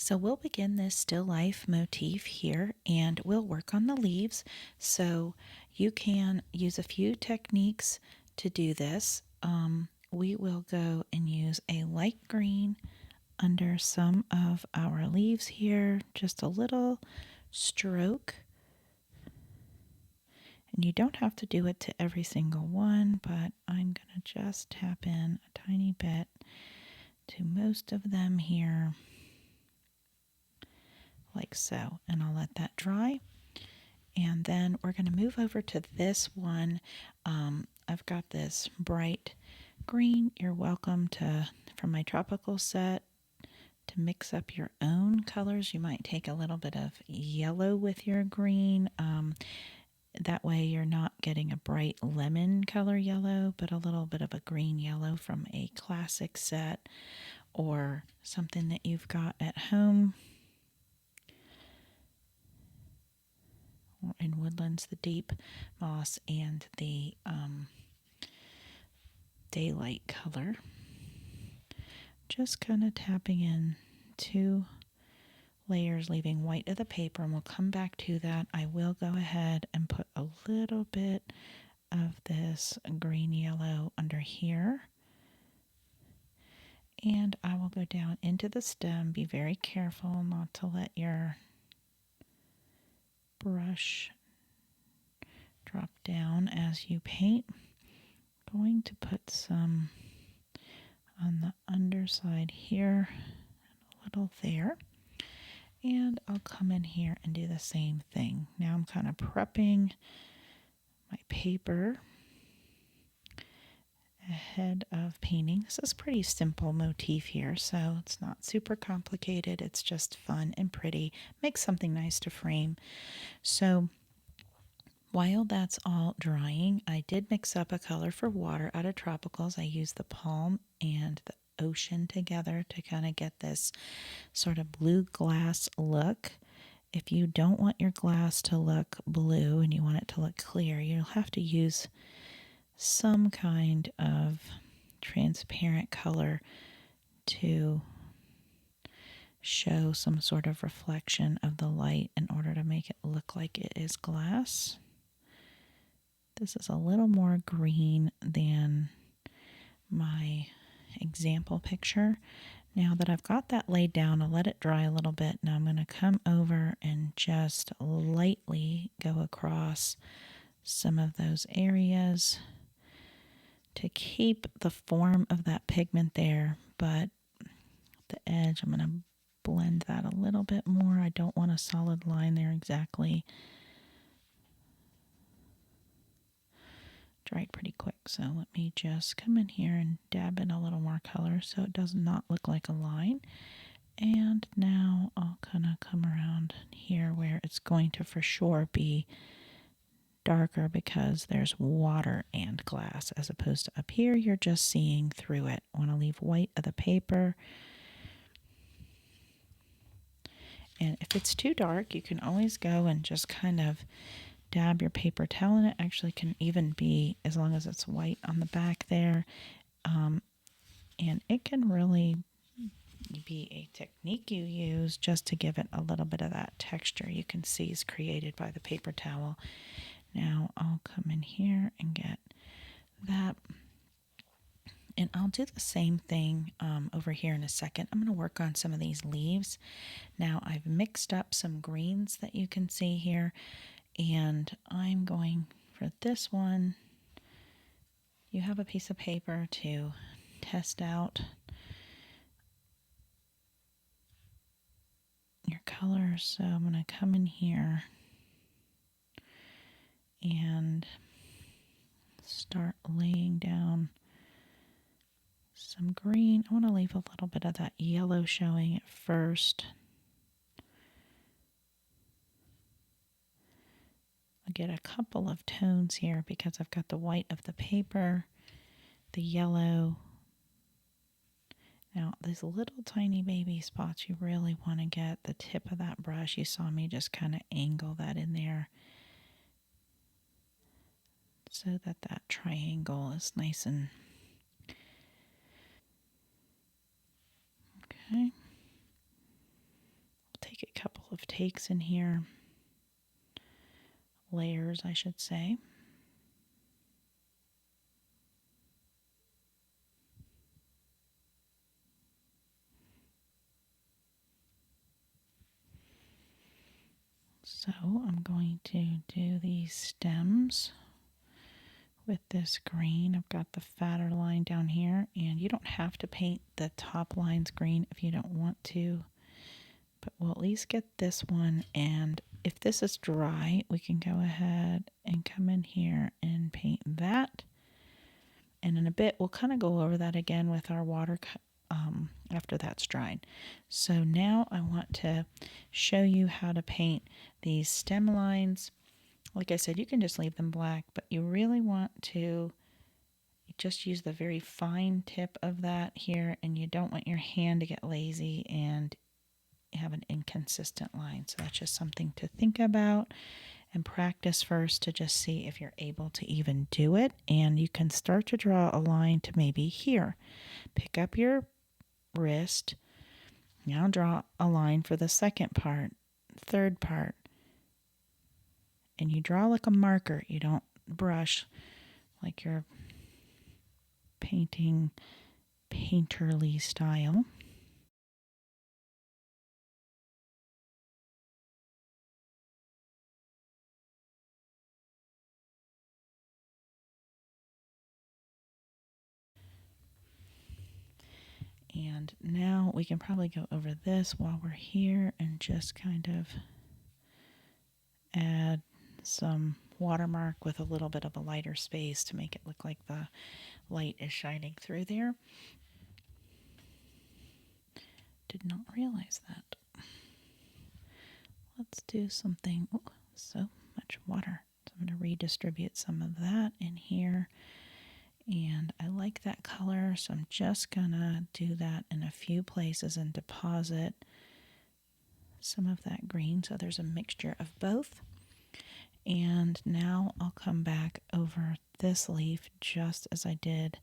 So we'll begin this still life motif here and we'll work on the leaves. So you can use a few techniques to do this. We will go and use a light green under some of our leaves here, just a little stroke. And you don't have to do it to every single one, but I'm going to just tap in a tiny bit to most of them here, like so. And I'll let that dry. And then we're going to move over to this one. I've got this bright green. You're welcome to, from my tropical set, to mix up your own colors. You might take a little bit of yellow with your green. That way you're not getting a bright lemon color yellow, but a little bit of a green yellow from a classic set or something that you've got at home. In woodlands, the deep moss and the daylight color. Just kind of tapping in 2 layers, leaving white of the paper, and we'll come back to that. I will go ahead and put a little bit of this green yellow under here, and I will go down into the stem. Be very careful not to let your brush drop down as you paint. I'm going to put some on the underside here and a little there. And I'll come in here and do the same thing. Now I'm kind of prepping my paper ahead of painting. This is a pretty simple motif here, so it's not super complicated. It's just fun and pretty. Makes something nice to frame. So while that's all drying, I did mix up a color for water out of tropicals. I used the palm and the ocean together to kind of get this sort of blue glass look. If you don't want your glass to look blue and you want it to look clear, you'll have to use some kind of transparent color to show some sort of reflection of the light in order to make it look like it is glass. This is a little more green than my example picture. Now that I've got that laid down, I'll let it dry a little bit. Now I'm going to come over and just lightly go across some of those areas to keep the form of that pigment there, but the edge, I'm going to blend that a little bit more. I don't want a solid line there exactly. Dried pretty quick, so let me just come in here and dab in a little more color so it does not look like a line. And now I'll kind of come around here where it's going to for sure be darker because there's water and glass, as opposed to up here you're just seeing through it. I want to leave white of the paper. And if it's too dark, you can always go and just kind of dab your paper towel, and it actually can even be, as long as it's white on the back there, and it can really be a technique you use just to give it a little bit of that texture you can see is created by the paper towel. Now I'll come in here and get that, and I'll do the same thing over here in a second. I'm going to work on some of these leaves. Now I've mixed up some greens that you can see here, and I'm going for this one. You have a piece of paper to test out your colors. So I'm going to come in here and start laying down some green. I want to leave a little bit of that yellow showing at first. I get a couple of tones here because I've got the white of the paper, the yellow. Now, these little tiny baby spots, you really want to get the tip of that brush. You saw me just kind of angle that in there so that that triangle is nice and okay. takes in here. Layers, I should say. So I'm going to do these stems with this green. I've got the fatter line down here, and you don't have to paint the top lines green if you don't want to, but we'll at least get this one. And if this is dry, we can go ahead and come in here and paint that. And in a bit, we'll kind of go over that again with our water after that's dried. So now I want to show you how to paint these stem lines. Like I said, you can just leave them black, but you really want to just use the very fine tip of that here, and you don't want your hand to get lazy and have an inconsistent line. So that's just something to think about and practice first to just see if you're able to even do it. And you can start to draw a line to maybe here. Pick up your wrist. Now draw a line for the second part, third part. And you draw like a marker. You don't brush like you're painting painterly style. And now we can probably go over this while we're here and just kind of add some watermark with a little bit of a lighter space to make it look like the light is shining through there. Did not realize that. Let's do something. Oh, so much water. So I'm going to redistribute some of that in here. And I like that color, so I'm just going to do that in a few places and deposit some of that green so there's a mixture of both. And now I'll come back over this leaf just as I did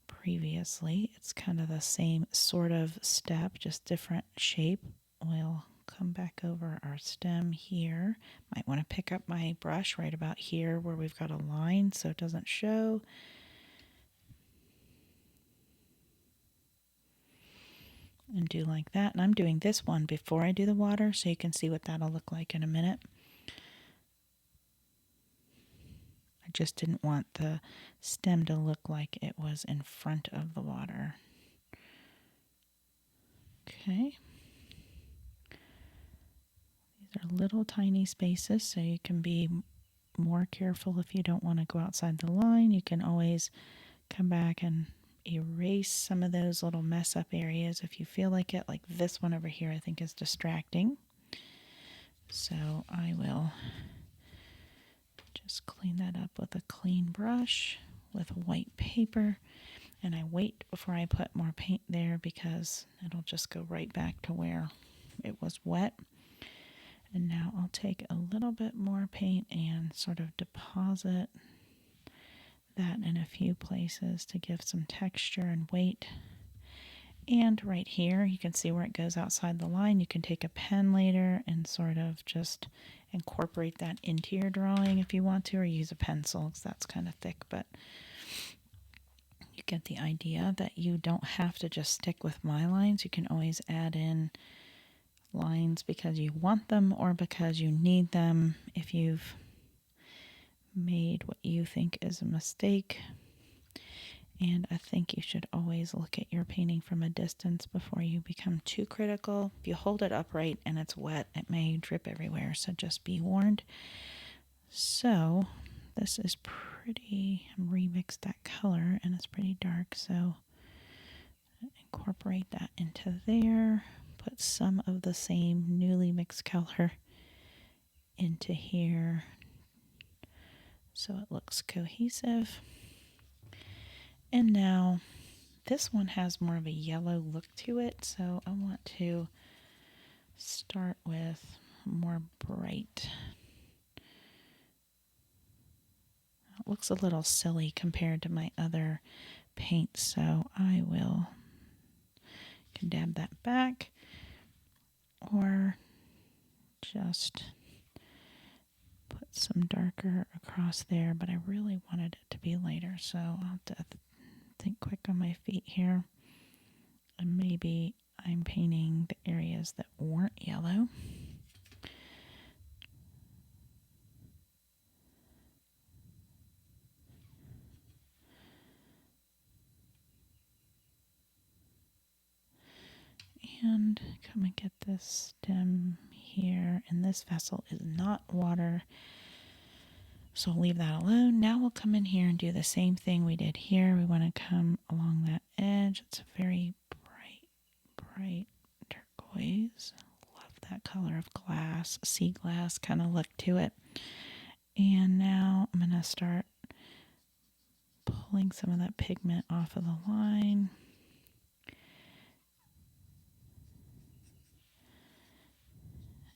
previously. It's kind of the same sort of step, just different shape. We'll come back over our stem here. Might want to pick up my brush right about here where we've got a line so it doesn't show. And do like that. And I'm doing this one before I do the water so you can see what that'll look like in a minute. I just didn't want the stem to look like it was in front of the water. Okay. These are little tiny spaces, so you can be more careful if you don't want to go outside the line. You can always come back and erase some of those little mess up areas if you feel like it. Like this one over here I think is distracting. So I will just clean that up with a clean brush with white paper. And I wait before I put more paint there because it'll just go right back to where it was wet. And now I'll take a little bit more paint and sort of deposit that in a few places to give some texture and weight. And right here, you can see where it goes outside the line. You can take a pen later and sort of just incorporate that into your drawing if you want to, or use a pencil because that's kind of thick, but you get the idea that you don't have to just stick with my lines. You can always add in lines because you want them or because you need them if you've made what you think is a mistake. And I think you should always look at your painting from a distance before you become too critical. If you hold it upright and it's wet, it may drip everywhere, so just be warned. So this is pretty, I remixed that color and it's pretty dark, so incorporate that into there. Put some of the same newly mixed color into here so it looks cohesive. And now this one has more of a yellow look to it, so I want to start with more bright. It looks a little silly compared to my other paint, so I can dab that back. Or just put some darker across there, but I really wanted it to be lighter, so I'll have to think quick on my feet here. And maybe I'm painting the areas that weren't yellow. And come and get this stem here. And this vessel is not water, so I'll leave that alone. Now we'll come in here and do the same thing we did here. We want to come along that edge. It's a very bright turquoise. Love that color of glass, sea glass kind of look to it. And now I'm going to start pulling some of that pigment off of the line.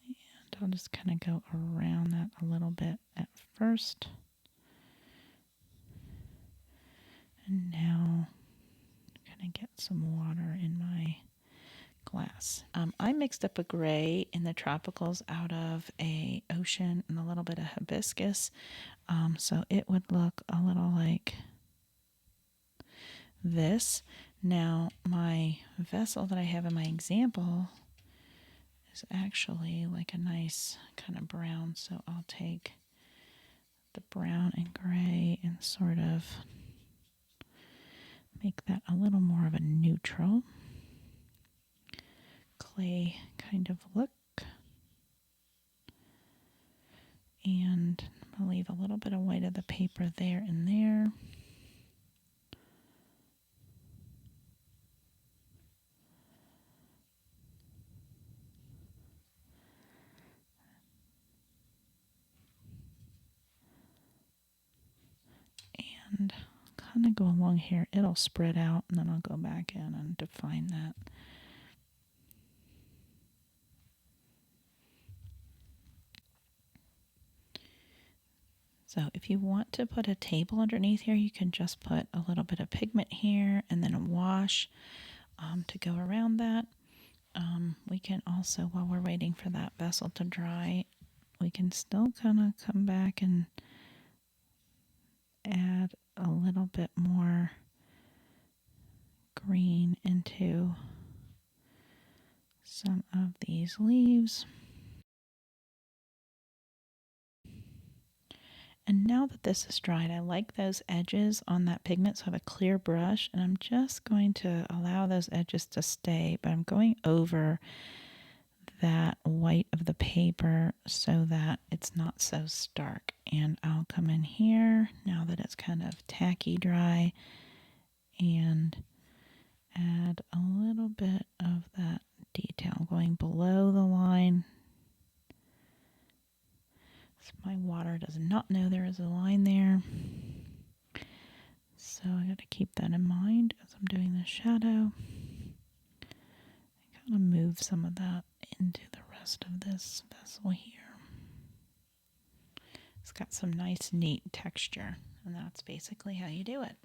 And I'll just kind of go around that a little bit at first. And now I'm going to get some water in my glass. I mixed up a gray in the tropicals out of a ocean and a little bit of hibiscus. So it would look a little like this. Now my vessel that I have in my example is actually like a nice kind of brown, so I'll take the brown and gray and sort of make that a little more of a neutral clay kind of look. And I'll leave a little bit of white of the paper there and there. And kind of go along here. It'll spread out, and then I'll go back in and define that. So if you want to put a table underneath here, you can just put a little bit of pigment here and then a wash to go around that. We can also, while we're waiting for that vessel to dry, we can still kind of come back and add a little bit more green into some of these leaves. And now that this is dried, I like those edges on that pigment, so I have a clear brush, and I'm just going to allow those edges to stay, but I'm going over that white of the paper so that it's not so stark. And I'll come in here, now that it's kind of tacky dry, and add a little bit of that detail going below the line. My water does not know there is a line there. So I got to keep that in mind as I'm doing the shadow. I kind of move some of that into the rest of this vessel here. It's got some nice, neat texture, and that's basically how you do it.